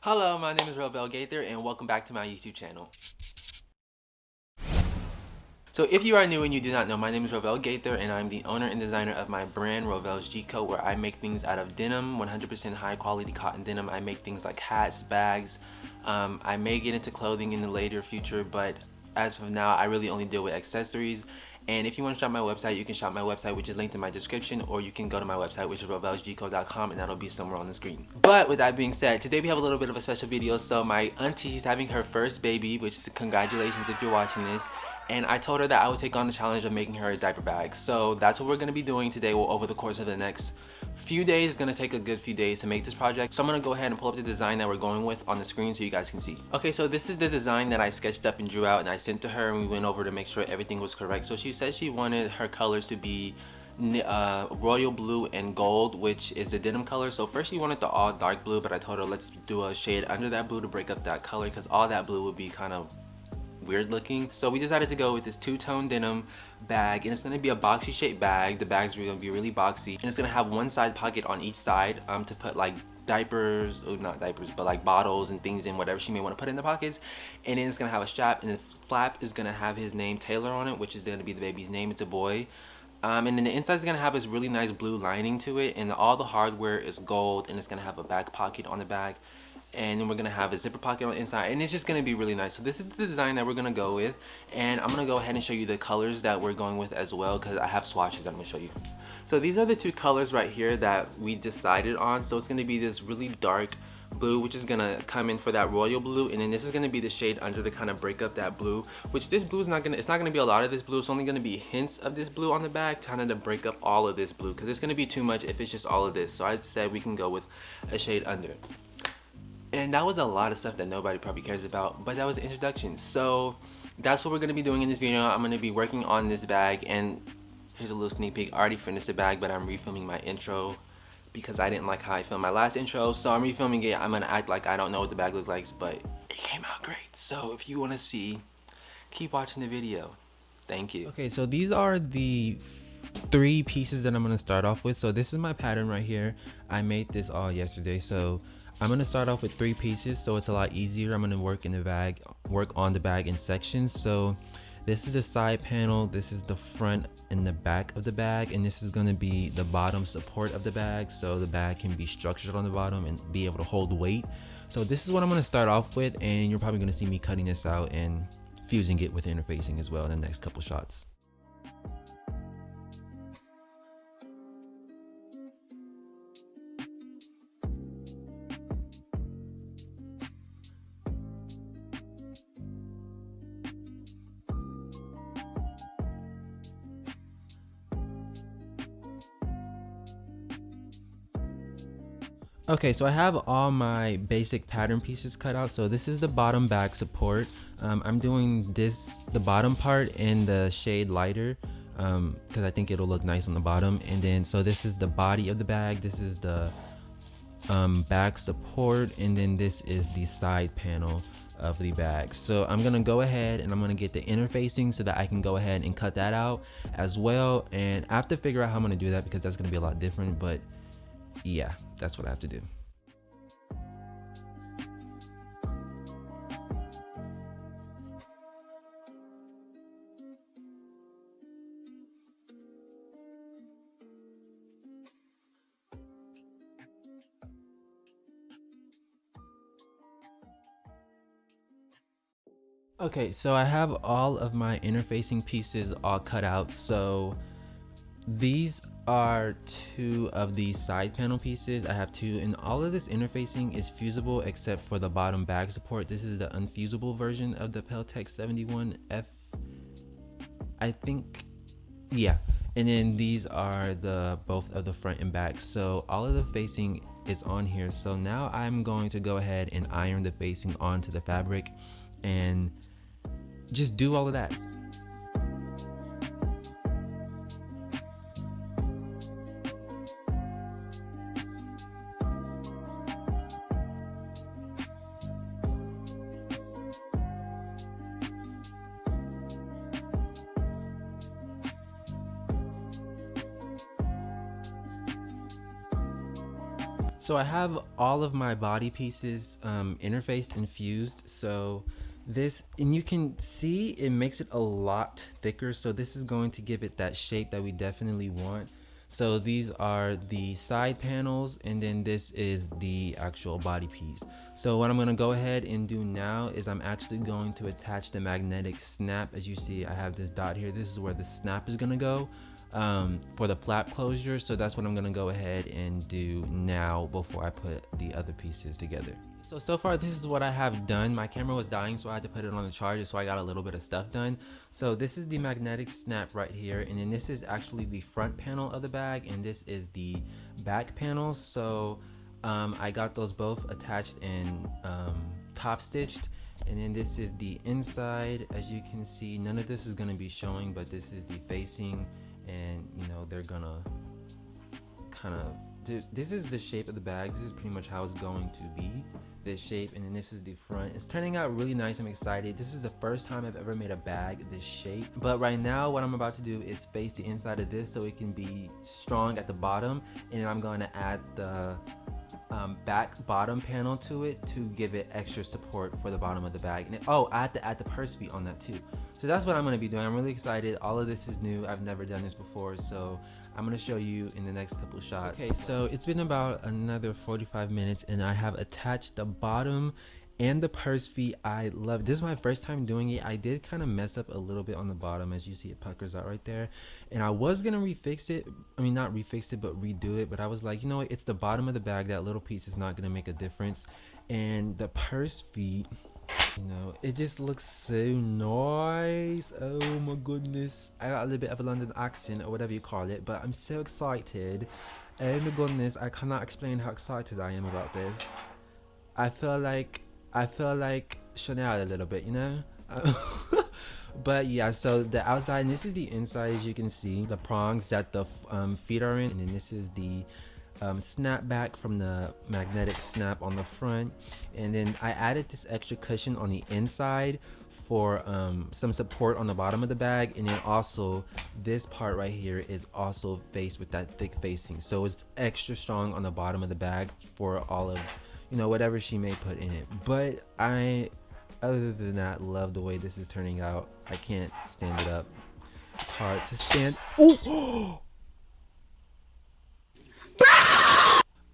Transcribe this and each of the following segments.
Hello, my name is Robel Gaither and welcome back to my YouTube channel. So if you are new and you do not know, my name is Robel Gaither and I'm the owner and designer of my brand Rovel's G-Co, where I make things out of denim, 100% high quality cotton denim. I make things like hats, bags. I may get into clothing in the later future, but as of now I really only deal with accessories. And if you want to shop my website, you can shop my website, which is linked in my description, or you can go to my website, which is rovelsgco.com, and that'll be somewhere on the screen. But with that being said, today we have a little bit of a special video. So my auntie, she's having her first baby, which is congratulations if you're watching this. And I told her that I would take on the challenge of making her a diaper bag. So that's what we're going to be doing today. Well, over the course of the next few days, it's going to take a good few days to make this project. So I'm going to go ahead and pull up the design that we're going with on the screen so you guys can see. Okay, so this is the design that I sketched up and drew out and I sent to her, and we went over to make sure everything was correct. So she said she wanted her colors to be royal blue and gold, which is a denim color. So first she wanted the all dark blue, but I told her let's do a shade under that blue to break up that color, because all that blue would be kind of weird looking. So we decided to go with this two-tone denim bag, and it's going to be a boxy shaped bag. The bag's going to be really boxy, and it's going to have one side pocket on each side to put like diapers, or not diapers, but like bottles and things in, whatever she may want to put in the pockets. And then it's going to have a strap, and the flap is going to have his name Taylor on it, which is going to be the baby's name. It's a boy. And then the inside is going to have this really nice blue lining to it, and all the hardware is gold, and it's going to have a back pocket on the bag. And then we're gonna have a zipper pocket on the inside, and it's just gonna be really nice. So this is the design that we're gonna go with, and I'm gonna go ahead and show you the colors that we're going with as well, because I have swatches that I'm gonna show you. So these are the two colors right here that we decided on. So it's gonna be this really dark blue, which is gonna come in for that royal blue, and then this is gonna be the shade under to kind of break up that blue, which this blue is not gonna, it's not gonna be a lot of this blue. It's only gonna be hints of this blue on the back, kind of to break up all of this blue, because it's gonna be too much if it's just all of this. So I said we can go with a shade under. And that was a lot of stuff that nobody probably cares about, but that was the introduction. So that's what we're going to be doing in this video. I'm going to be working on this bag, and here's a little sneak peek. I already finished the bag, but I'm refilming my intro because I didn't like how I filmed my last intro. So I'm refilming it. I'm going to act like I don't know what the bag looks like, but it came out great. So if you want to see, keep watching the video. Thank you. Okay, so these are the three pieces that I'm going to start off with. So this is my pattern right here. I made this all yesterday. So I'm going to start off with three pieces, so it's a lot easier. I'm going to work on the bag in sections. So this is the side panel, this is the front and the back of the bag, and this is going to be the bottom support of the bag, so the bag can be structured on the bottom and be able to hold weight. So this is what I'm going to start off with, and you're probably going to see me cutting this out and fusing it with interfacing as well in the next couple shots. Okay, so I have all my basic pattern pieces cut out. So this is the bottom bag support. I'm doing the bottom part in the shade lighter because I think it'll look nice on the bottom. And then so this is the body of the bag. This is the back support, and then this is the side panel of the bag. So I'm gonna go ahead and I'm gonna get the interfacing so that I can go ahead and cut that out as well. And I have to figure out how I'm gonna do that because that's gonna be a lot different, but yeah, that's what I have to do. Okay, so I have all of my interfacing pieces all cut out. So these are two of these side panel pieces. I have two, and all of this interfacing is fusible except for the bottom bag support. This is the unfusible version of the Peltec 71F, I think. Yeah, and then these are the both of the front and back. So all of the facing is on here. So now I'm going to go ahead and iron the facing onto the fabric and just do all of that. So I have all of my body pieces interfaced and fused. So this, and you can see it makes it a lot thicker. So this is going to give it that shape that we definitely want. So these are the side panels, and then this is the actual body piece. So what I'm going to go ahead and do now is I'm actually going to attach the magnetic snap. As you see, I have this dot here. This is where the snap is going to go for the flap closure. So that's what I'm going to go ahead and do now before I put the other pieces together. So far this is what I have done. My camera was dying, so I had to put it on the charger, so I got a little bit of stuff done. So this is the magnetic snap right here, and then this is actually the front panel of the bag, and this is the back panel. So I got those both attached and top stitched, and then this is the inside. As you can see, none of this is going to be showing, but this is the facing, and you know, they're gonna kind of, this is the shape of the bag. This is pretty much how it's going to be, this shape. And then this is the front. It's turning out really nice. I'm excited. This is the first time I've ever made a bag this shape. But right now what I'm about to do is face the inside of this so it can be strong at the bottom, and then I'm going to add the back bottom panel to it to give it extra support for the bottom of the bag. And I have to add the purse feet on that too. So that's what I'm going to be doing. I'm really excited. All of this is new. I've never done this before, so I'm going to show you in the next couple shots. Okay, so it's been about another 45 minutes and I have attached the bottom and the purse feet. I love this. Is my first time doing it. I did kind of mess up a little bit on the bottom. As you see, it puckers out right there, and I was gonna refix it. I mean, not refix it, but redo it. But I was like, you know what, it's the bottom of the bag. That little piece is not gonna make a difference. And the purse feet, you know, it just looks so nice. Oh my goodness, I got a little bit of a London accent or whatever you call it, but I'm so excited. Oh my goodness, I cannot explain how excited I am about this. I feel like Chanel a little bit, you know. But yeah, so the outside, and this is the inside. As you can see, the prongs that the feet are in, and then this is the snap back from the magnetic snap on the front. And then I added this extra cushion on the inside for some support on the bottom of the bag. And then also this part right here is also faced with that thick facing, so it's extra strong on the bottom of the bag for all of, you know, whatever she may put in it. But I, other than that, love the way this is turning out. I can't stand it up. It's hard to stand. Oh!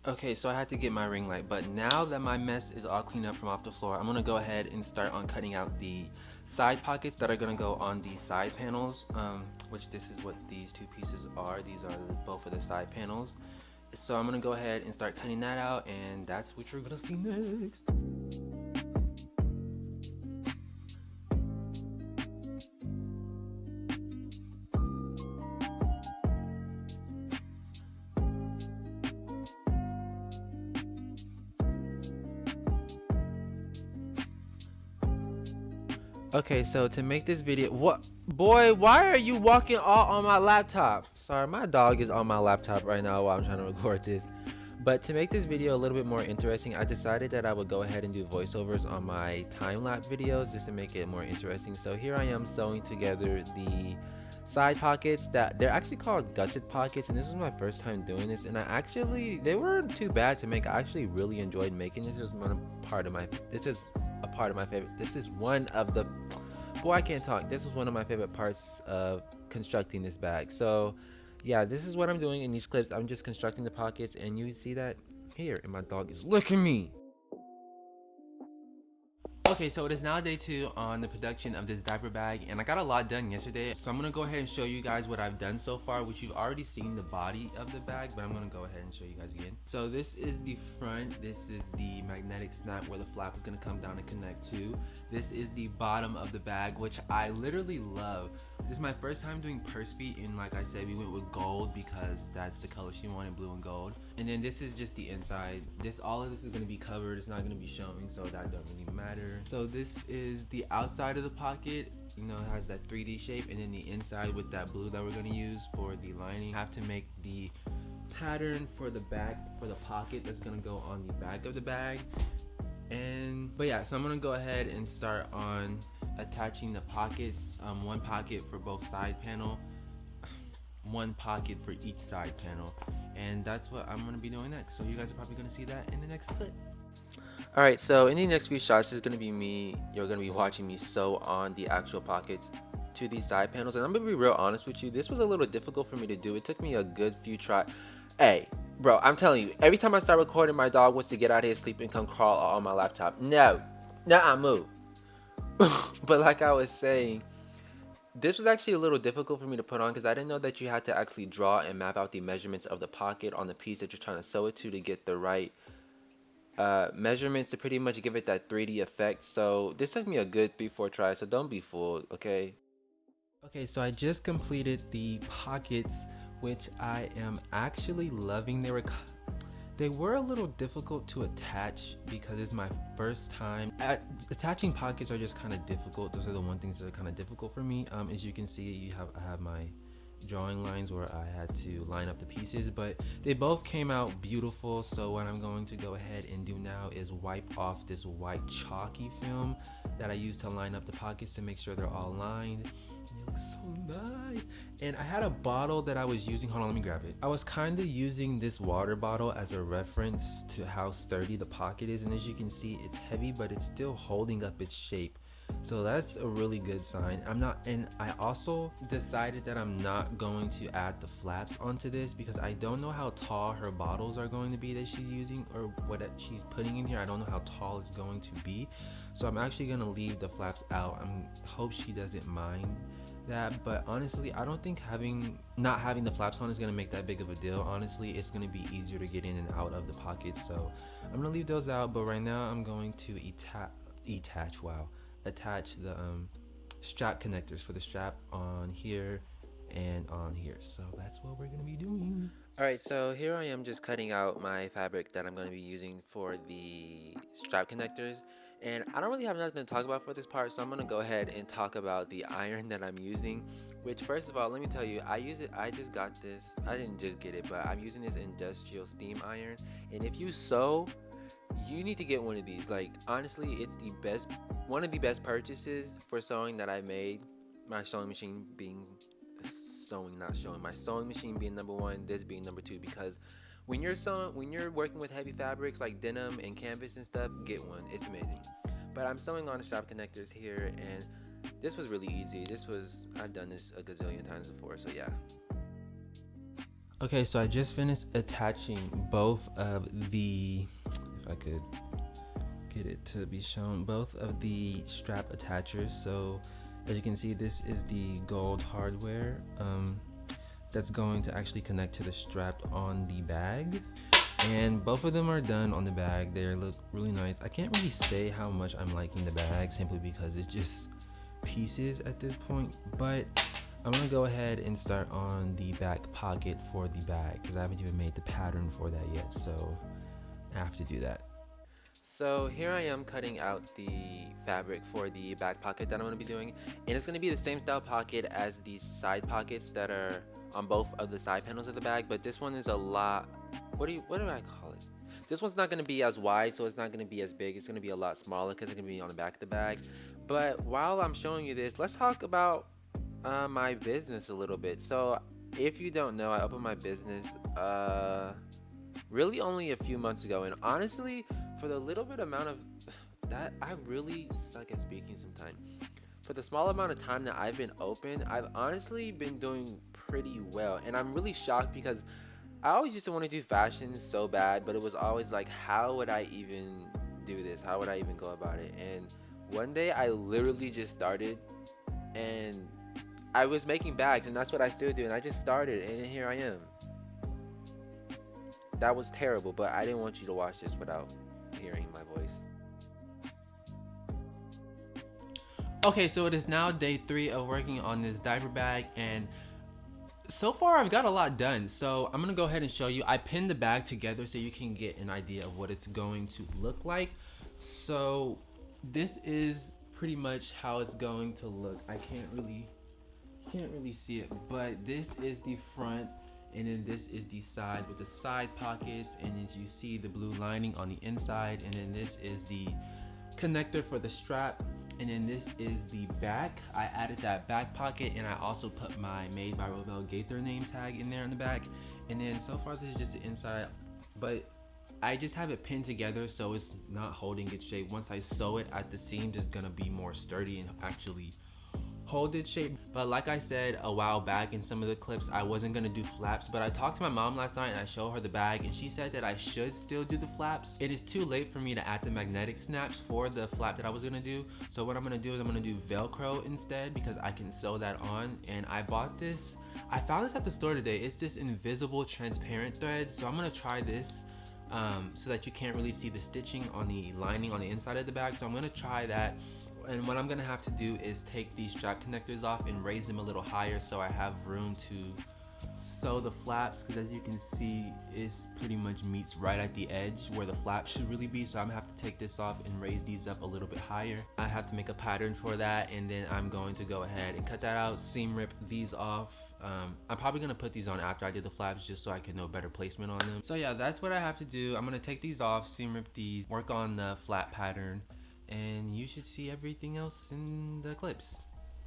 Okay, so I had to get my ring light, but now that my mess is all cleaned up from off the floor, I'm gonna go ahead and start on cutting out the side pockets that are gonna go on the side panels, which this is what these two pieces are. These are both of the side panels. So I'm gonna go ahead and start cutting that out, and that's what you're gonna see next. Okay, so to make this video, what boy, why are you walking all on my laptop? Sorry, my dog is on my laptop right now while I'm trying to record this. But to make this video a little bit more interesting, I decided that I would go ahead and do voiceovers on my time-lapse videos just to make it more interesting. So here I am sewing together the side pockets. That they're actually called gusset pockets, and this was my first time doing this, and they weren't too bad to make. I actually really enjoyed making this. This is a part of my favorite. This is one of the, boy, I can't talk. This was one of my favorite parts of constructing this bag. So yeah, this is what I'm doing in these clips. I'm just constructing the pockets, and you see that here, and my dog is licking me. Okay, so it is now day 2 on the production of this diaper bag, and I got a lot done yesterday. So I'm gonna go ahead and show you guys what I've done so far, which you've already seen the body of the bag, but I'm gonna go ahead and show you guys again. So this is the front. This is the magnetic snap where the flap is gonna come down and connect to. This is the bottom of the bag, which I literally love. This is my first time doing purse feet, and like I said, we went with gold because that's the color she wanted, blue and gold. And then this is just the inside. All of this is going to be covered. It's not going to be showing, so that doesn't really matter. So this is the outside of the pocket. You know, it has that 3D shape, and then the inside with that blue that we're going to use for the lining. I have to make the pattern for the back, for the pocket that's going to go on the back of the bag. But yeah, so I'm gonna go ahead and start on attaching the pockets. One pocket for both side panel, one pocket for each side panel, and that's what I'm gonna be doing next. So you guys are probably gonna see that in the next clip. Alright, so in the next few shots is going to be me, you're going to be watching me sew on the actual pockets to these side panels. And I'm going to be real honest with you, this was a little difficult for me to do. It took me a good few tries. Hey, bro, I'm telling you, every time I start recording, my dog wants to get out of his sleep and come crawl on my laptop. No, nah, move. But like I was saying, this was actually a little difficult for me to put on because I didn't know that you had to actually draw and map out the measurements of the pocket on the piece that you're trying to sew it to get the right measurements to pretty much give it that 3D effect. So this took me a good 3-4 tries, so don't be fooled, okay? Okay, so I just completed the pockets, which I am actually loving. They were a little difficult to attach because it's my first time. Attaching pockets are just kind of difficult. Those are the one things that are kind of difficult for me. As you can see, I have my drawing lines where I had to line up the pieces, but they both came out beautiful. So what I'm going to go ahead and do now is wipe off this white chalky film that I used to line up the pockets to make sure they're all lined. It looks so nice. And I had a bottle that I was using. Hold on, let me grab it. I was kind of using this water bottle as a reference to how sturdy the pocket is, and as you can see, it's heavy, but it's still holding up its shape. So that's a really good sign. And I also decided that I'm not going to add the flaps onto this because I don't know how tall her bottles are going to be that she's using, or what she's putting in here. I don't know how tall it's going to be. So I'm actually going to leave the flaps out. I hope she doesn't mind that, but honestly, I don't think not having the flaps on is going to make that big of a deal. Honestly, it's going to be easier to get in and out of the pockets, so I'm going to leave those out. But right now I'm going to attach the strap connectors for the strap on here and on here. So that's what we're going to be doing. Alright, so here I am just cutting out my fabric that I'm going to be using for the strap connectors. And I don't really have nothing to talk about for this part, so I'm going to go ahead and talk about the iron that I'm using. Which, first of all, let me tell you, I just got this. I didn't just get it, but I'm using this industrial steam iron. And if you sew, you need to get one of these. Like, honestly, it's one of the best purchases for sewing that I made. My sewing machine being my sewing machine being number one, this being number two, because when you're working with heavy fabrics like denim and canvas and stuff, get one. It's amazing. But I'm sewing on the strap connectors here, and this was really easy. I've done this a gazillion times before, so yeah. Okay, so I just finished attaching both of the, if I could get it to be shown, both of the strap attachers. So as you can see, this is the gold hardware that's going to actually connect to the strap on the bag, and both of them are done on the bag. They look really nice. I can't really say how much I'm liking the bag simply because it's just pieces at this point, but I'm gonna go ahead and start on the back pocket for the bag because I haven't even made the pattern for that yet, so I have to do that. So here I am cutting out the fabric for the back pocket that I'm going to be doing, and it's going to be the same style pocket as these side pockets that are on both of the side panels of the bag, but this one is a lot, what do I call it? This one's not going to be as wide, so it's not going to be as big. It's going to be a lot smaller because it's going to be on the back of the bag. But while I'm showing you this, let's talk about my business a little bit. So if you don't know, I opened my business really only a few months ago, and honestly, for the little bit amount of that, I really suck at speaking sometimes. For the small amount of time that I've been open, I've honestly been doing pretty well, and I'm really shocked because I always used to want to do fashion so bad, but it was always like, how would I even do this? How would I even go about it? And one day I literally just started, and I was making bags, and that's what I still do, and I just started, and here I am. That was terrible, but I didn't want you to watch this without hearing my voice. Okay, so it is now day 3 of working on this diaper bag, and so far I've got a lot done. So I'm gonna go ahead and show you. I pinned the bag together so you can get an idea of what it's going to look like. So this is pretty much how it's going to look. I can't really see it, but this is the front, and then this is the side with the side pockets, and as you see, the blue lining on the inside, and then this is the connector for the strap, And then this is the back. I added that back pocket, and I also put my Made by Rovell Gaither name tag in there in the back. And then so far this is just the inside, but I just have it pinned together so it's not holding its shape. Once I sew it at the seams, it's gonna be more sturdy and actually hold its shape. But like I said a while back in some of the clips, I wasn't gonna do flaps, but I talked to my mom last night and I showed her the bag and she said that I should still do the flaps. It is too late for me to add the magnetic snaps for the flap that I was gonna do. So what I'm gonna do is I'm gonna do Velcro instead because I can sew that on. And I bought this, I found this at the store today. It's this invisible transparent thread. So I'm gonna try this so that you can't really see the stitching on the lining on the inside of the bag. So I'm gonna try that. And what I'm gonna have to do is take these strap connectors off and raise them a little higher so I have room to sew the flaps, because as you can see, it's pretty much meets right at the edge where the flap should really be. So I'm gonna have to take this off and raise these up a little bit higher. I have to make a pattern for that, and then I'm going to go ahead and cut that out, seam rip these off. I'm probably gonna put these on after I do the flaps just so I can know better placement on them. So yeah, that's what I have to do. I'm gonna take these off, seam rip these, work on the flap pattern, and you should see everything else in the clips.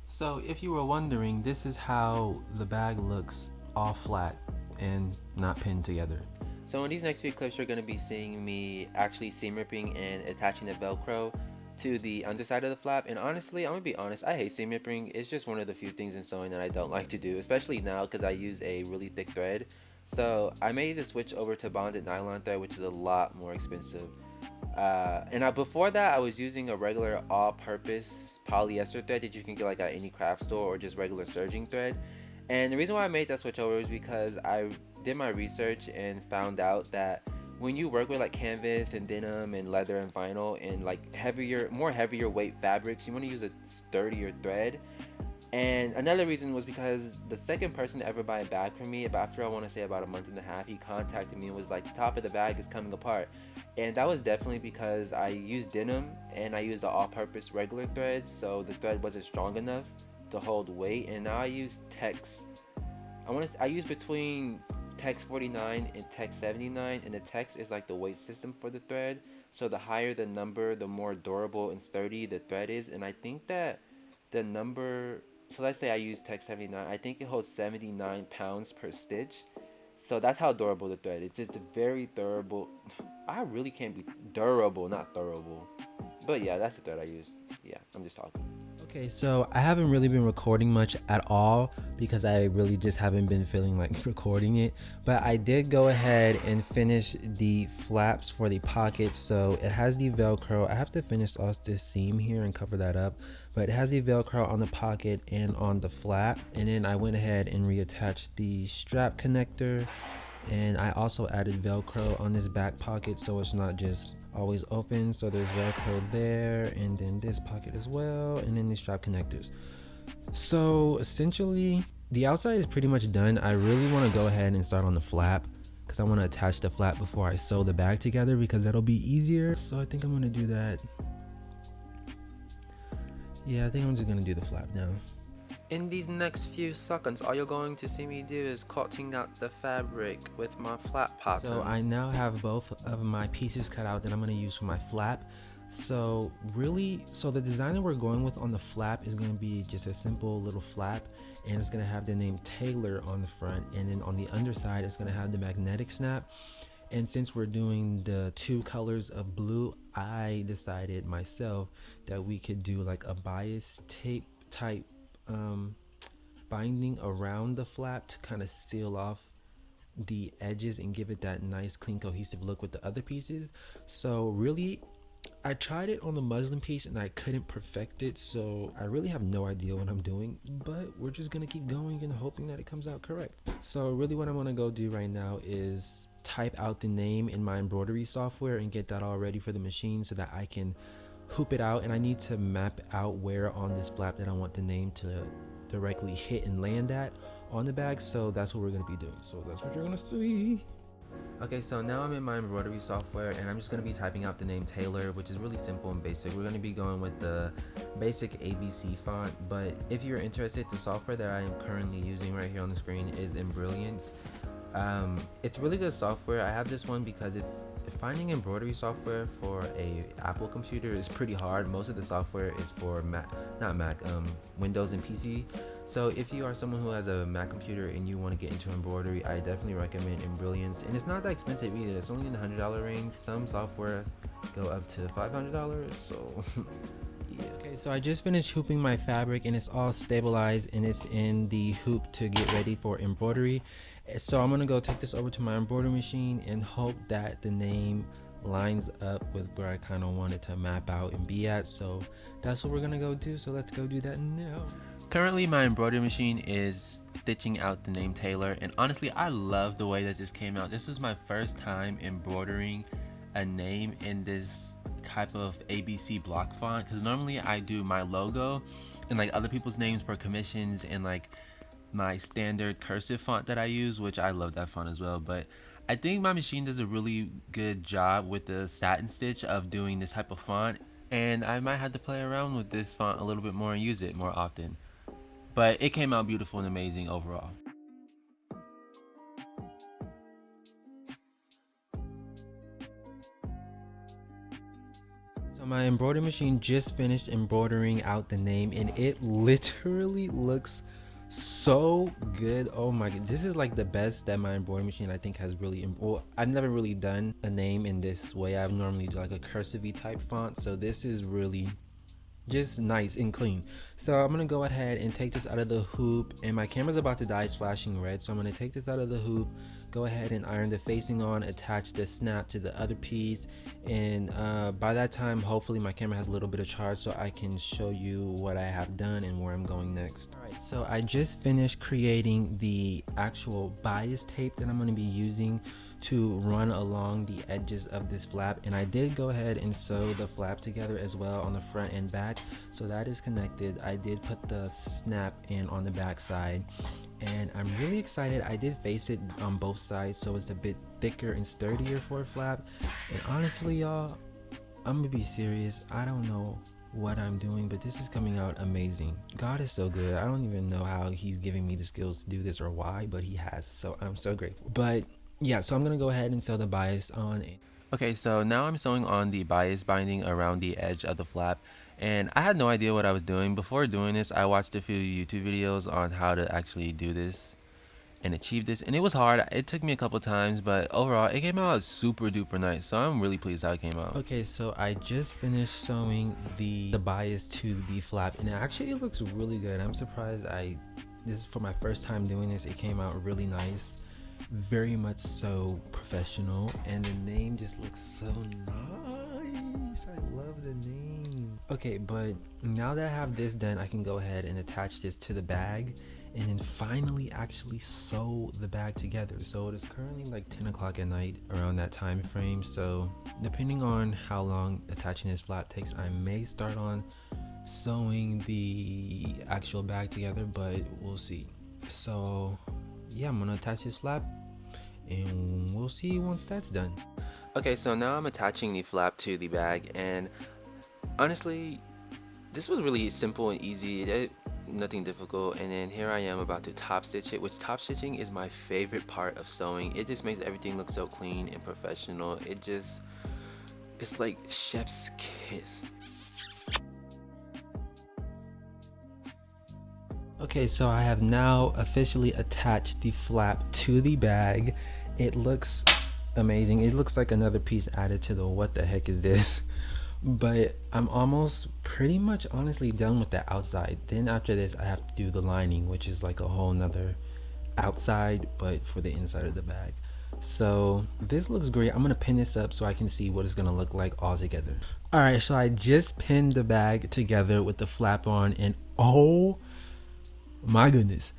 So if you were wondering, this is how the bag looks all flat and not pinned together. So in these next few clips, you're going to be seeing me actually seam ripping and attaching the Velcro to the underside of the flap. And honestly, I'm gonna be honest, I hate seam ripping. It's just one of the few things in sewing that I don't like to do, especially now because I use a really thick thread. So I made the switch over to bonded nylon thread, which is a lot more expensive. Before that, I was using a regular all-purpose polyester thread that you can get like at any craft store, or just regular serging thread. And the reason why I made that switch over is because I did my research and found out that when you work with like canvas and denim and leather and vinyl and like more heavier weight fabrics, you want to use a sturdier thread. And another reason was because the second person to ever buy a bag from me, after I want to say about a month and a half, he contacted me and was like, the top of the bag is coming apart. And that was definitely because I used denim and I used the all-purpose regular thread, so the thread wasn't strong enough to hold weight. And now I use Tex. I use between Tex 49 and Tex 79, and the Tex is like the weight system for the thread. So the higher the number, the more durable and sturdy the thread is. And I think that the number, so let's say I use Tex 79, I think it holds 79 pounds per stitch. So that's how durable the thread is. It's very durable. I really can't be durable, not durable. But yeah, that's the thread I use. Yeah, I'm just talking. Okay, so I haven't really been recording much at all because I really just haven't been feeling like recording it. But I did go ahead and finish the flaps for the pockets. So it has the Velcro. I have to finish off this seam here and cover that up. But it has the Velcro on the pocket and on the flap. And then I went ahead and reattached the strap connector. And I also added Velcro on this back pocket so it's not just always open. So there's Velcro there, and then this pocket as well, and then these strap connectors. So essentially the outside is pretty much done. I really want to go ahead and start on the flap because I want to attach the flap before I sew the bag together, because that'll be easier. So I think I'm going to do that. Yeah, I think I'm just going to do the flap now. In these next few seconds, all you're going to see me do is cutting out the fabric with my flap pattern. So I now have both of my pieces cut out that I'm going to use for my flap. So the design that we're going with on the flap is going to be just a simple little flap, and it's going to have the name Taylor on the front, and then on the underside it's going to have the magnetic snap. And since we're doing the two colors of blue, I decided myself that we could do like a bias tape type binding around the flap to kind of seal off the edges and give it that nice clean cohesive look with the other pieces. So really, I tried it on the muslin piece and I couldn't perfect it, so I really have no idea what I'm doing, but we're just gonna keep going and hoping that it comes out correct. So really what I'm gonna go do right now is type out the name in my embroidery software and get that all ready for the machine so that I can hoop it out. And I need to map out where on this flap that I want the name to directly hit and land at on the bag. So that's what we're going to be doing. So that's what you're going to see. Okay, so now I'm in my embroidery software and I'm just going to be typing out the name Taylor, which is really simple and basic. We're going to be going with the basic ABC font, but if you're interested, the software that I am currently using right here on the screen is Embrilliance. It's really good software. I have this one because Finding embroidery software for a Apple computer is pretty hard. Most of the software is for Mac, not Mac, Windows and PC. So if you are someone who has a Mac computer and you want to get into embroidery, I definitely recommend Embrilliance. And it's not that expensive either. It's only in the $100 range. Some software go up to $500. So yeah. Okay, so I just finished hooping my fabric and it's all stabilized and it's in the hoop to get ready for embroidery. So I'm gonna go take this over to my embroidery machine and hope that the name lines up with where I kind of want it to map out and be at. So that's what we're gonna go do. So let's go do that now. Currently my embroidery machine is stitching out the name Taylor, and honestly I love the way that this came out. This is my first time embroidering a name in this type of ABC block font, because normally I do my logo and like other people's names for commissions and like my standard cursive font that I use, which I love that font as well. But I think my machine does a really good job with the satin stitch of doing this type of font, and I might have to play around with this font a little bit more and use it more often. But it came out beautiful and amazing overall. So my embroidery machine just finished embroidering out the name and it literally looks so good. Oh my god, this is like the best that my embroidery machine I think has really well, I've never really done a name in this way. I've normally do like a cursive type font, so this is really just nice and clean. So I'm gonna go ahead and take this out of the hoop, and my camera's about to die, it's flashing red, so I'm gonna take this out of the hoop, go ahead and iron the facing on, attach the snap to the other piece, and by that time hopefully my camera has a little bit of charge so I can show you what I have done and where I'm going next. Alright, so I just finished creating the actual bias tape that I'm going to be using to run along the edges of this flap, and I did go ahead and sew the flap together as well on the front and back, so that is connected. I did put the snap in on the back side, and I'm really excited. I did face it on both sides so it's a bit thicker and sturdier for a flap, and honestly y'all, I'm gonna be serious, I don't know what I'm doing, but this is coming out amazing. God is so good. I don't even know how he's giving me the skills to do this or why, but he has, so I'm so grateful. But yeah, so I'm gonna go ahead and sew the bias on it. Okay, so now I'm sewing on the bias binding around the edge of the flap, and I had no idea what I was doing. Before doing this, I watched a few YouTube videos on how to actually do this and achieve this, and it was hard. It took me a couple times, but overall it came out super duper nice, so I'm really pleased how it came out. Okay, so I just finished sewing the bias to the flap, and actually it looks really good. I'm surprised. This is for my first time doing this. It came out really nice, very much so professional, and the name just looks so nice. I love the name. Okay, but now that I have this done, I can go ahead and attach this to the bag and then finally actually sew the bag together. So it is currently like 10 o'clock at night, around that time frame, so depending on how long attaching this flap takes, I may start on sewing the actual bag together, but we'll see. So yeah, I'm gonna attach this flap and we'll see once that's done. Okay, so now I'm attaching the flap to the bag, and honestly this was really simple and easy, nothing difficult. And then here I am about to top stitch it, which top stitching is my favorite part of sewing. It just makes everything look so clean and professional. It's like chef's kiss. Okay, so I have now officially attached the flap to the bag. It looks amazing. It looks like another piece added to the what the heck is this, but I'm almost pretty much honestly done with the outside. Then after this I have to do the lining, which is like a whole nother outside but for the inside of the bag. So this looks great. I'm gonna pin this up so I can see what it's gonna look like all together. All right, so I just pinned the bag together with the flap on, and oh my goodness,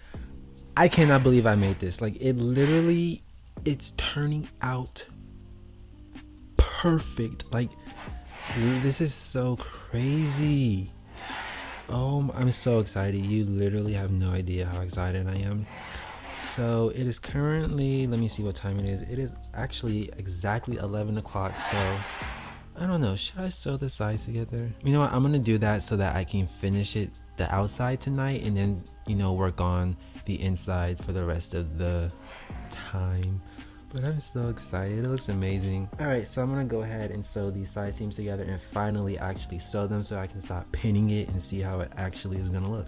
I cannot believe I made this. Like, it literally, it's turning out perfect. Like, this is so crazy. Oh, I'm so excited. You literally have no idea how excited I am. So it is currently, let me see what time it is. It is actually exactly 11 o'clock. So I don't know, should I sew the sides together? You know what, I'm gonna do that so that I can finish it the outside tonight, and then, you know, work on the inside for the rest of the time. But I'm so excited. It looks amazing. All right, so I'm gonna go ahead and sew these side seams together and finally actually sew them so I can start pinning it and see how it actually is gonna look.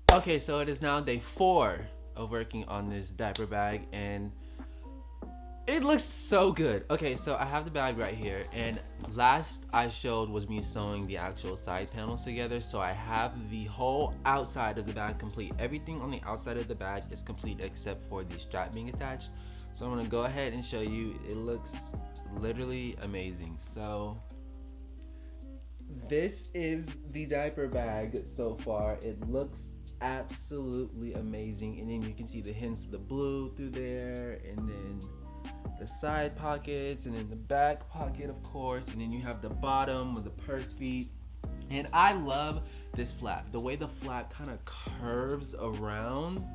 Okay, so it is now day 4 of working on this diaper bag and it looks so good. Okay, so I have the bag right here, and last I showed was me sewing the actual side panels together. So I have the whole outside of the bag complete. Everything on the outside of the bag is complete except for the strap being attached. So I'm gonna go ahead and show you. It looks literally amazing. So this is the diaper bag so far. It looks absolutely amazing, and then you can see the hints of the blue through there, and then the side pockets, and then the back pocket, of course, and then you have the bottom with the purse feet. And I love this flap. The way the flap kind of curves around,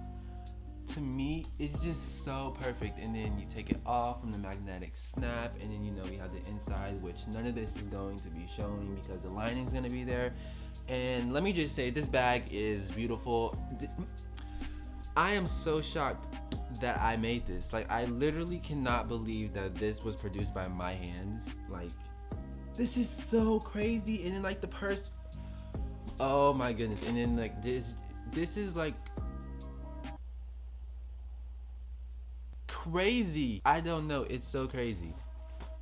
to me, it's just so perfect. And then you take it off from the magnetic snap, and then you know we have the inside, which none of this is going to be showing because the lining is going to be there. And let me just say, this bag is beautiful. I am so shocked that I made this. Like, I literally cannot believe that this was produced by my hands. Like, this is so crazy. And then like the purse, oh my goodness. And then like this is like crazy. I don't know, it's so crazy.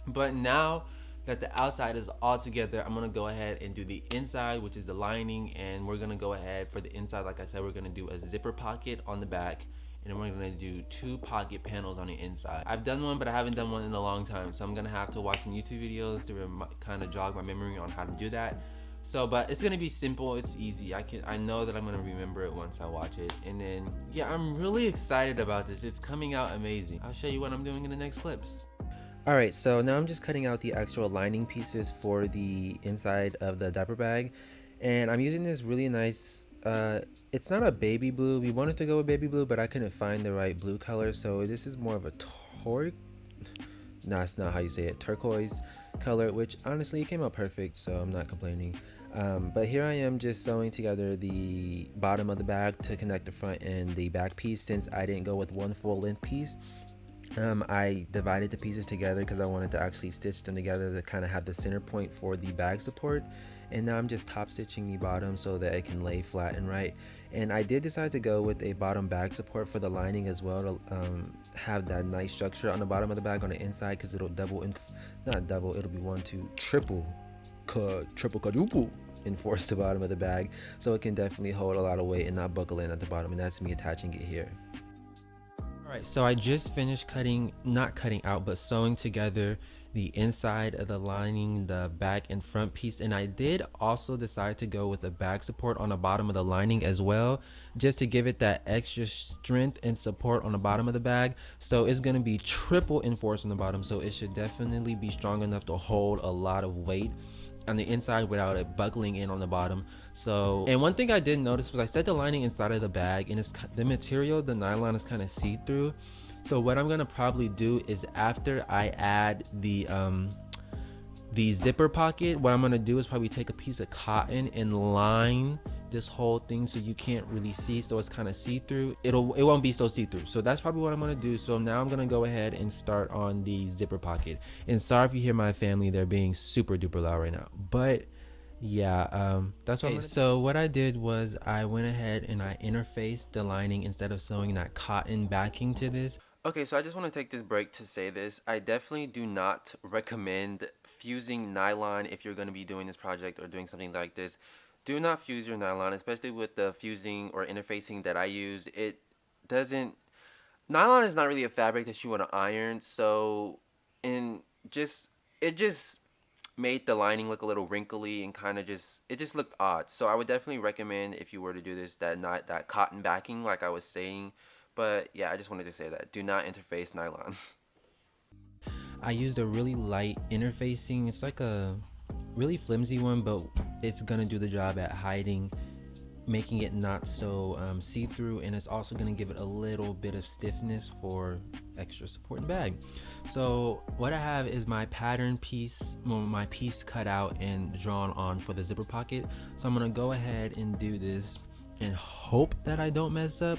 But now that the outside is all together, I'm gonna go ahead and do the inside, which is the lining, and we're gonna go ahead for the inside. Like I said, we're gonna do a zipper pocket on the back, and then we're gonna do 2 pocket panels on the inside. I've done one, but I haven't done one in a long time, so I'm gonna have to watch some YouTube videos to kind of jog my memory on how to do that. So, but it's gonna be simple. It's easy. I know that I'm gonna remember it once I watch it, and then yeah, I'm really excited about this. It's coming out amazing. I'll show you what I'm doing in the next clips. Alright, so now I'm just cutting out the actual lining pieces for the inside of the diaper bag. And I'm using this really nice, it's not a baby blue. We wanted to go with baby blue, but I couldn't find the right blue color. So this is more of a no, that's not how you say it, turquoise color, which honestly it came out perfect, so I'm not complaining. But here I am just sewing together the bottom of the bag to connect the front and the back piece. Since I didn't go with one full length piece, I divided the pieces together because I wanted to actually stitch them together to kind of have the center point for the bag support. And now I'm just top stitching the bottom so that it can lay flat and right. And I did decide to go with a bottom bag support for the lining as well to have that nice structure on the bottom of the bag on the inside, because it'll not double, it'll be triple, quadruple enforce the bottom of the bag, so it can definitely hold a lot of weight and not buckle in at the bottom. And that's me attaching it here. Alright, so I just finished not cutting out, but sewing together the inside of the lining, the back and front piece. And I did also decide to go with a bag support on the bottom of the lining as well, just to give it that extra strength and support on the bottom of the bag. So it's going to be triple enforced on the bottom, so it should definitely be strong enough to hold a lot of weight on the inside without it buckling in on the bottom. So, and one thing I did notice was I set the lining inside of the bag, and it's the material, the nylon, is kind of see-through. So what I'm gonna probably do is, after I add the zipper pocket, what I'm gonna do is probably take a piece of cotton and line this whole thing so you can't really see, so it's kind of see-through. It won't be so see-through. So that's probably what I'm gonna do. So now I'm gonna go ahead and start on the zipper pocket. And sorry if you hear my family, they're being super duper loud right now, but yeah, that's what so what I did was I went ahead and I interfaced the lining instead of sewing that cotton backing to this. Okay, so I just want to take this break to say this. I definitely do not recommend fusing nylon if you're going to be doing this project or doing something like this. Do not fuse your nylon, especially with the fusing or interfacing that I use. It doesn't, nylon is not really a fabric that you want to iron, so, and just, it just made the lining look a little wrinkly and kind of just, it just looked odd. So I would definitely recommend, if you were to do this, that not that cotton backing like I was saying. But yeah, I just wanted to say that. Do not interface nylon. I used a really light interfacing. It's like a really flimsy one, but it's gonna do the job at hiding, making it not so see-through, and it's also going to give it a little bit of stiffness for extra support in the bag. So what I have is my pattern piece, well, my piece cut out and drawn on for the zipper pocket. So I'm going to go ahead and do this and hope that I don't mess up.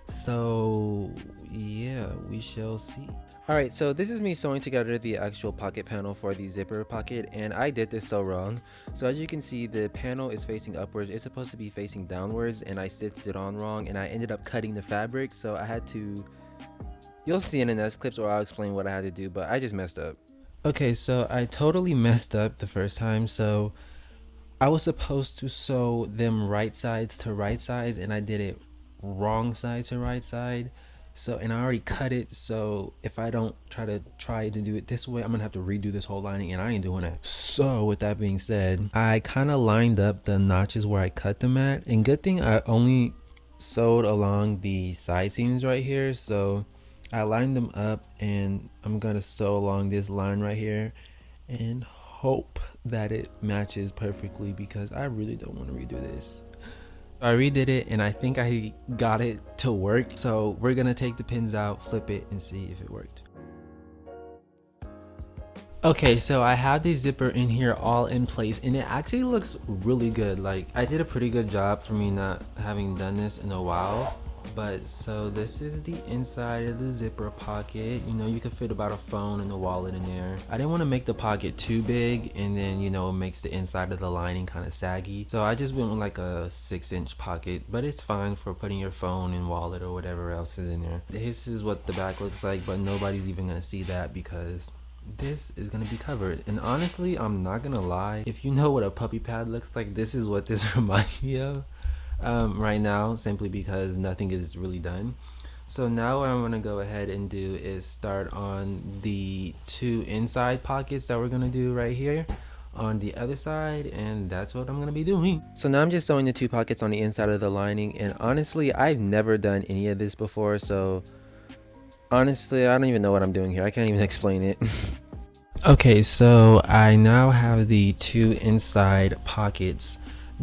So yeah, we shall see. Alright, so this is me sewing together the actual pocket panel for the zipper pocket, and I did this so wrong. So as you can see, the panel is facing upwards. It's supposed to be facing downwards, and I stitched it on wrong, and I ended up cutting the fabric, so I had to... You'll see in the next clips, or I'll explain what I had to do, but I just messed up. Okay, so I totally messed up the first time. So I was supposed to sew them right sides to right sides, and I did it wrong side to right side. So, and I already cut it, so if I don't try to do it this way, I'm gonna have to redo this whole lining, and I ain't doing that. So with that being said, I kind of lined up the notches where I cut them at, and good thing I only sewed along the side seams right here. So I lined them up, and I'm gonna sew along this line right here and hope that it matches perfectly, because I really don't want to redo this. I redid it, and I think I got it to work. So we're gonna take the pins out, flip it, and see if it worked. Okay, so I have the zipper in here all in place, and it actually looks really good. Like, I did a pretty good job for me not having done this in a while. But so this is the inside of the zipper pocket. You know, you could fit about a phone and a wallet in there. I didn't want to make the pocket too big, and then, you know, it makes the inside of the lining kind of saggy. So I just went with like a 6-inch pocket, but it's fine for putting your phone and wallet or whatever else is in there. This is what the back looks like, but nobody's even gonna see that because this is gonna be covered. And honestly, I'm not gonna lie, if you know what a puppy pad looks like, this is what this reminds me of. Right now, simply because nothing is really done. So now what I'm going to go ahead and do is start on the 2 inside pockets that we're going to do right here on the other side, and that's what I'm going to be doing. So now I'm just sewing the 2 pockets on the inside of the lining, and honestly, I've never done any of this before, so honestly, I don't even know what I'm doing here. I can't even explain it. Okay, so I now have the 2 inside pockets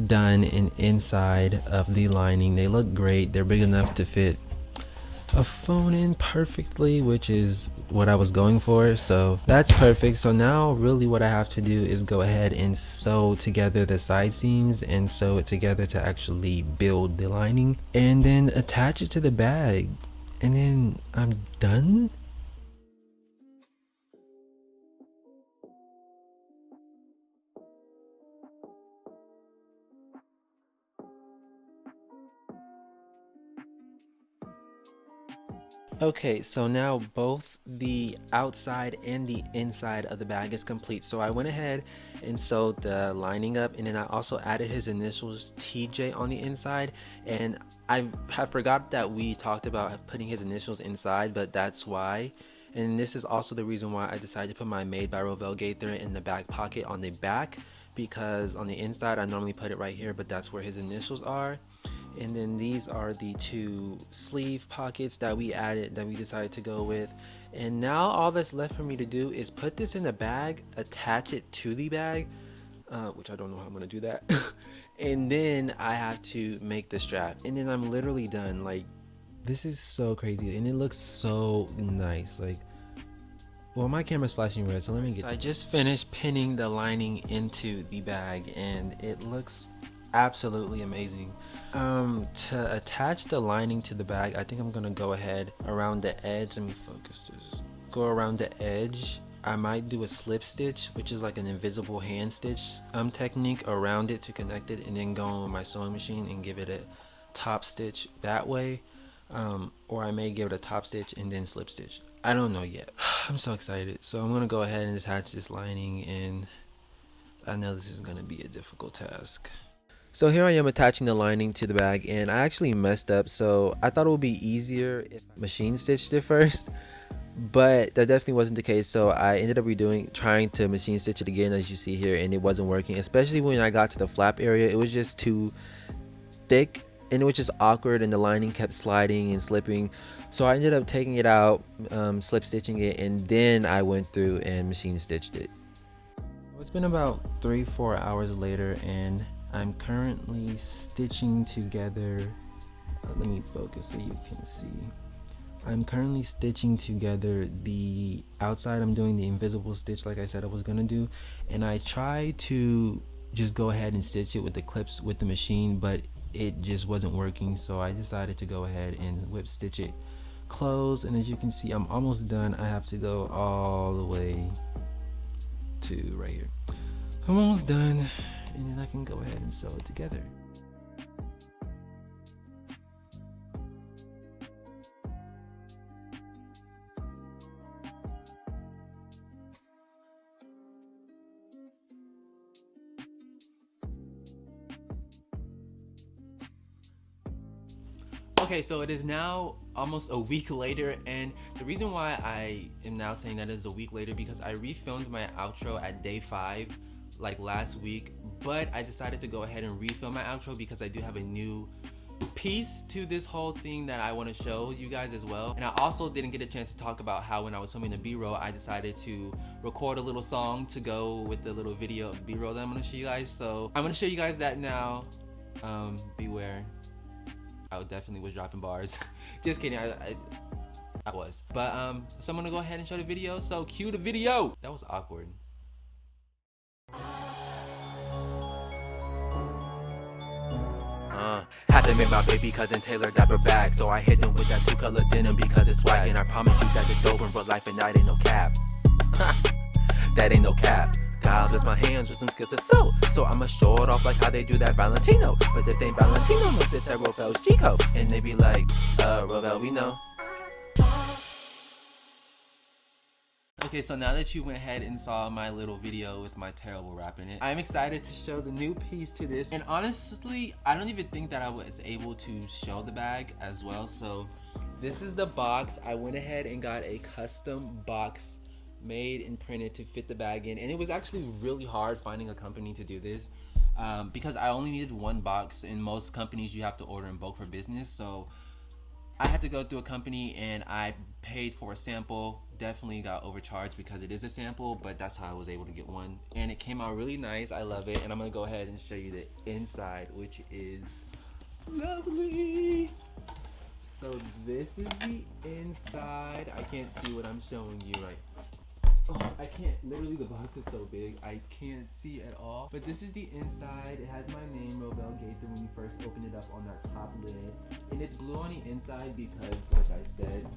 done and inside of the lining. They look great. They're big enough to fit a phone in perfectly, which is what I was going for, so that's perfect. So now really what I have to do is go ahead and sew together the side seams and sew it together to actually build the lining, and then attach it to the bag, and then I'm done. Okay, so now both the outside and the inside of the bag is complete. So I went ahead and sewed the lining up, and then I also added his initials TJ on the inside. And I have forgot that we talked about putting his initials inside, but that's why. And this is also the reason why I decided to put my Made by Rovell Gaither in the back pocket on the back, because on the inside I normally put it right here, but that's where his initials are. And then these are the 2 sleeve pockets that we added, that we decided to go with. And now all that's left for me to do is put this in the bag, attach it to the bag, which I don't know how I'm gonna do that. And then I have to make the strap, and then I'm literally done. Like, this is so crazy, and it looks so nice. Like, well, my camera's flashing red, so let me get. So I just finished pinning the lining into the bag, and it looks absolutely amazing. To attach the lining to the bag, I think I'm gonna go ahead around the edge. Let me focus this. Go around the edge. I might do a slip stitch, which is like an invisible hand stitch technique around it to connect it, and then go on with my sewing machine and give it a top stitch that way. Or I may give it a top stitch and then slip stitch. I don't know yet. I'm so excited. So I'm gonna go ahead and attach this lining, and I know this is gonna be a difficult task. So here I am attaching the lining to the bag, and I actually messed up, so I thought it would be easier if I machine stitched it first, but that definitely wasn't the case. So I ended up trying to machine stitch it again, as you see here, and it wasn't working, especially when I got to the flap area. It was just too thick, and it was just awkward, and the lining kept sliding and slipping. So I ended up taking it out, slip stitching it, and then I went through and machine stitched it. It's been about 3-4 hours later, and I'm currently stitching together. Let me focus so you can see. I'm currently stitching together the outside. I'm doing the invisible stitch like I said I was gonna do, and I tried to just go ahead and stitch it with the clips with the machine, but it just wasn't working, so I decided to go ahead and whip stitch it close. And as you can see, I'm almost done. I have to go all the way to right here. I'm almost done, and then I can go ahead and sew it together. Okay, so it is now almost a week later, and the reason why I am now saying that it is a week later because I refilmed my outro at day 5 like last week, but I decided to go ahead and refilm my outro because I do have a new piece to this whole thing that I want to show you guys as well. And I also didn't get a chance to talk about how when I was filming the B-roll, I decided to record a little song to go with the little video of B-roll that I'm going to show you guys. So I'm going to show you guys that now. Beware. I definitely was dropping bars. Just kidding, I was. But so I'm gonna go ahead and show the video. So cue the video. That was awkward. Had to make my baby cousin Taylor diaper bag, so I hit them with that 2-color denim because it's swag, and I promise you that it's dope in real life, and that ain't no cap. That ain't no cap. God bless my hands with some skills to sew, so I'ma show it off like how they do that Valentino. But this ain't Valentino, look, this that Rovel's G-code. And they be like, Rovel, we know. Okay, so now that you went ahead and saw my little video with my terrible rap in it, I'm excited to show the new piece to this. And honestly, I don't even think that I was able to show the bag as well. So this is the box. I went ahead and got a custom box made and printed to fit the bag in, and it was actually really hard finding a company to do this because I only needed one box. In most companies you have to order in bulk for business, so I had to go through a company and I paid for a sample. Definitely got overcharged because it is a sample, but that's how I was able to get one, and it came out really nice. I love it, and I'm gonna go ahead and show you the inside, which is lovely. So this is the inside. I can't see what I'm showing you right. Oh, I can't, literally the box is so big, I can't see at all. But this is the inside. It has my name, Rovel Gaither, when you first open it up on that top lid. And it's blue on the inside because, like I said,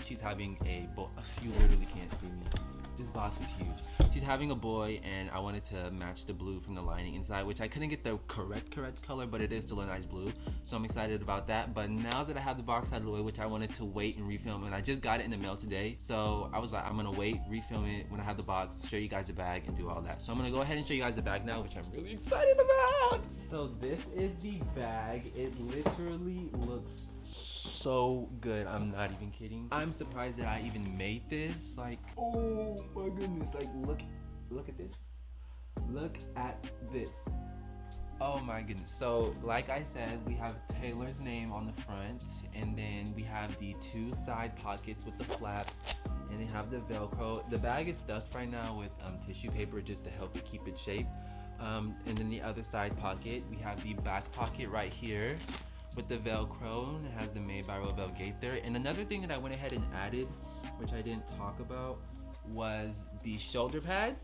she's having a boy. You literally can't see me. This box is huge. She's having a boy, and I wanted to match the blue from the lining inside, which I couldn't get the correct color, but it is still a nice blue. So I'm excited about that. But now that I have the box out of the way, which I wanted to wait and refilm, and I just got it in the mail today, so I was like, I'm gonna wait, refilm it when I have the box, show you guys the bag, and do all that. So I'm gonna go ahead and show you guys the bag now, which I'm really excited about. So this is the bag. It literally looks so good. I'm not even kidding. I'm surprised that I even made this. Like, oh my goodness, like look at this. Look at this. Oh my goodness. So like I said, we have Taylor's name on the front, and then we have the 2 side pockets with the flaps, and they have the Velcro. The bag is stuffed right now with tissue paper just to help it keep its shape. And then the other side pocket, we have the back pocket right here with the Velcro, and it has the Made by Rovel Gaither. And another thing that I went ahead and added, which I didn't talk about, was the shoulder pad.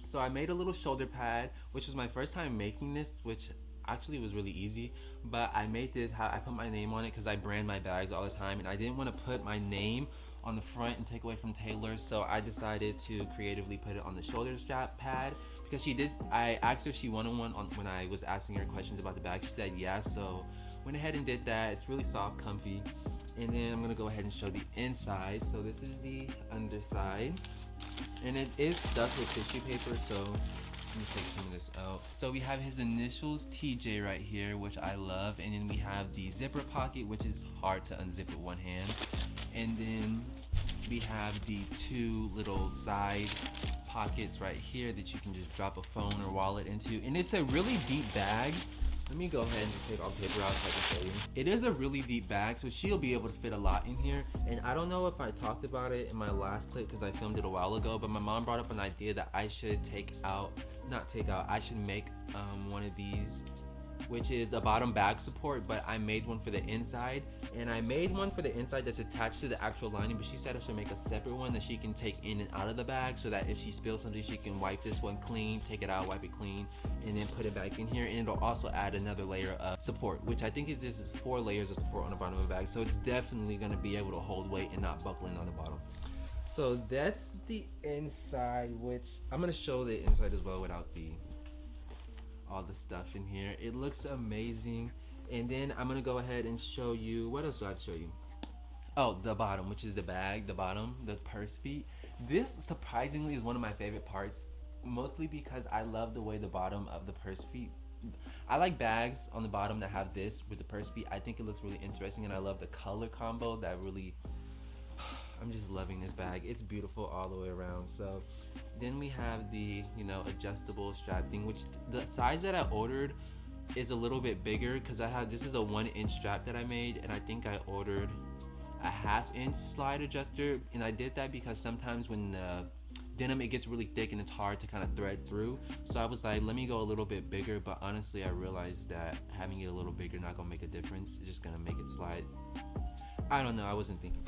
So I made a little shoulder pad, which was my first time making this, which actually was really easy. But I made this, I put my name on it because I brand my bags all the time, and I didn't want to put my name on the front and take away from Taylor, so I decided to creatively put it on the shoulder strap pad, because she did. I asked her if she wanted one when I was asking her questions about the bag. She said yes, so went ahead and did that. It's really soft, comfy. And then I'm gonna go ahead and show the inside. So this is the underside, and it is stuffed with tissue paper, so let me take some of this out. So we have his initials, TJ, right here, which I love. And then we have the zipper pocket, which is hard to unzip with one hand. And then we have the 2 little side pockets right here that you can just drop a phone or wallet into. And it's a really deep bag, Let me go ahead and just take all the paper out so I can show you. It is a really deep bag, so she'll be able to fit a lot in here. And I don't know if I talked about it in my last clip because I filmed it a while ago, but my mom brought up an idea that I should I should make one of these, which is the bottom bag support, but I made one for the inside, and I made one for the inside that's attached to the actual lining, but she said I should make a separate one that she can take in and out of the bag, so that if she spills something, she can wipe this one clean, take it out, wipe it clean, and then put it back in here. And it'll also add another layer of support, which I think this is 4 layers of support on the bottom of the bag, so it's definitely going to be able to hold weight and not buckling on the bottom. So that's the inside, which I'm going to show the inside as well without all the stuff in here. It looks amazing. And then I'm gonna go ahead and show you, what else do I have to show you? Oh, the bottom, which is the bag, the bottom, the purse feet. This surprisingly is one of my favorite parts, mostly because I love the way the bottom of the purse feet, I like bags on the bottom that have this with the purse feet. I think it looks really interesting, and I love the color combo that really, I'm just loving this bag. It's beautiful all the way around. So then we have the, adjustable strap thing, which the size that I ordered is a little bit bigger because this is a 1-inch strap that I made, and I think I ordered a 1/2-inch slide adjuster. And I did that because sometimes when the denim, it gets really thick and it's hard to kind of thread through. So I was like, let me go a little bit bigger, but honestly I realized that having it a little bigger not gonna make a difference. It's just gonna make it slide. I don't know, I wasn't thinking.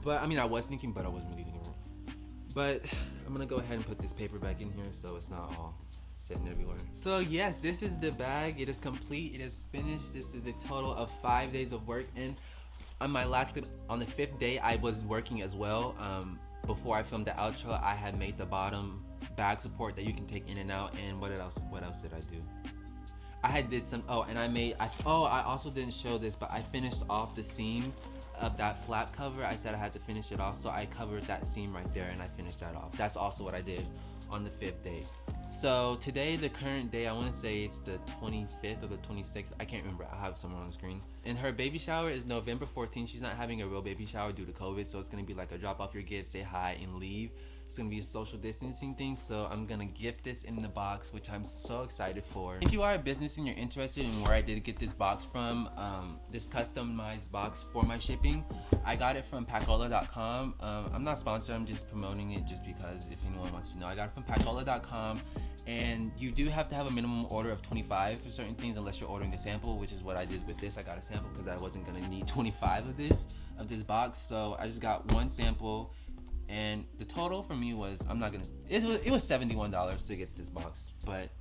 But I mean, I was thinking, but I wasn't really thinking. But I'm gonna go ahead and put this paper back in here so it's not all sitting everywhere. So yes, this is the bag. It is complete. It is finished. This is a total of 5 days of work. And on my last clip, on the 5th day, I was working as well. Before I filmed the outro, I had made the bottom bag support that you can take in and out. And what else did I do? I had did some, I also didn't show this, but I finished off the seam of that flap cover. I said I had to finish it off, so I covered that seam right there and I finished that off. That's also what I did on the 5th day. So today, the current day, I want to say it's the 25th or the 26th. I can't remember. I'll have it somewhere on the screen. And her baby shower is November 14th. She's not having a real baby shower due to COVID, so it's going to be like a drop off your gift, say hi, and leave. It's going to be a social distancing thing, so I'm going to gift this in the box, which I'm so excited for. If you are a business and you're interested in where I did get this box from, this customized box for my shipping, I got it from Pacola.com. I'm not sponsored, I'm just promoting it just because if anyone wants to know. I got it from Pacola.com, and you do have to have a minimum order of 25 for certain things unless you're ordering a sample, which is what I did with this. I got a sample because I wasn't going to need 25 of this box, so I just got one sample. And the total for me was, it was $71 to get this box, but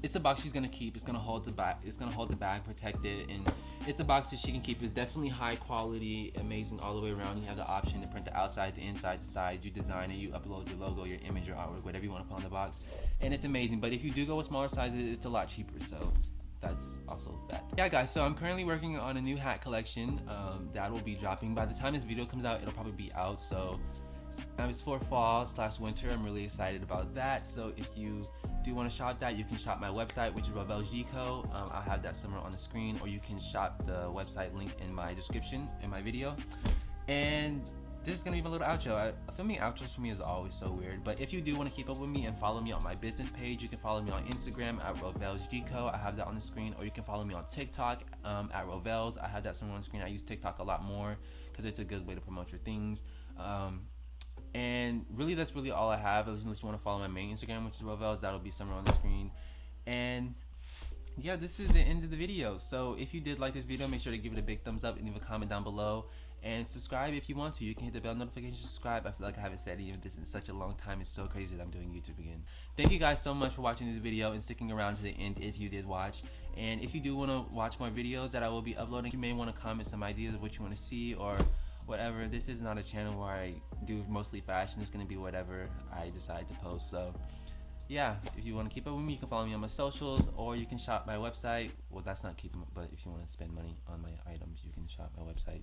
it's a box she's gonna keep. It's gonna hold the bag, protect it, and it's a box that she can keep. It's definitely high quality, amazing all the way around. You have the option to print the outside, the inside, the sides. You design it, you upload your logo, your image, your artwork, whatever you want to put on the box, and it's amazing. But if you do go with smaller sizes, it's a lot cheaper, so that's also that. Yeah guys, so I'm currently working on a new hat collection that will be dropping. By the time this video comes out, it'll probably be out, so it's for fall/winter. I'm really excited about that. So if you do want to shop that, you can shop my website, which is Rovell's G-Co. I'll have that somewhere on the screen, or you can shop the website link in my description in my video. And this is gonna be my little outro. Filming outros for me is always so weird, but if you do want to keep up with me and follow me on my business page, you can follow me on Instagram at Rovell's G-Co. I have that on the screen, or you can follow me on TikTok at Rovell's. I have that somewhere on the screen. I use TikTok a lot more because it's a good way to promote your things. And really, that's really all I have, unless you want to follow my main Instagram, which is Rovell's. That'll be somewhere on the screen. And yeah, this is the end of the video. So if you did like this video, make sure to give it a big thumbs up and leave a comment down below. And subscribe if you want to. You can hit the bell notification to subscribe. I feel like I haven't said it even in such a long time. It's so crazy that I'm doing YouTube again. Thank you guys so much for watching this video and sticking around to the end if you did watch. And if you do want to watch more videos that I will be uploading, you may want to comment some ideas of what you want to see or whatever. This is not a channel where I do mostly fashion. It's going to be whatever I decide to post. So yeah, if you want to keep up with me, you can follow me on my socials, or you can shop my website. Well, that's not keeping up, but if you want to spend money on my items, you can shop my website.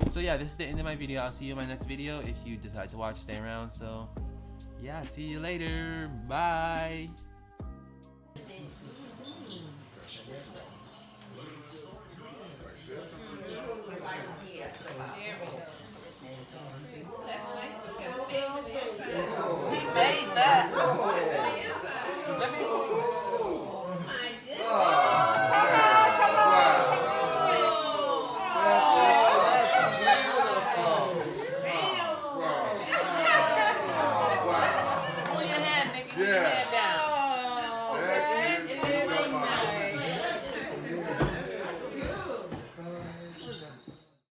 So yeah, this is the end of my video. I'll see you in my next video if you decide to watch. Stay around. So yeah, see you later. Bye.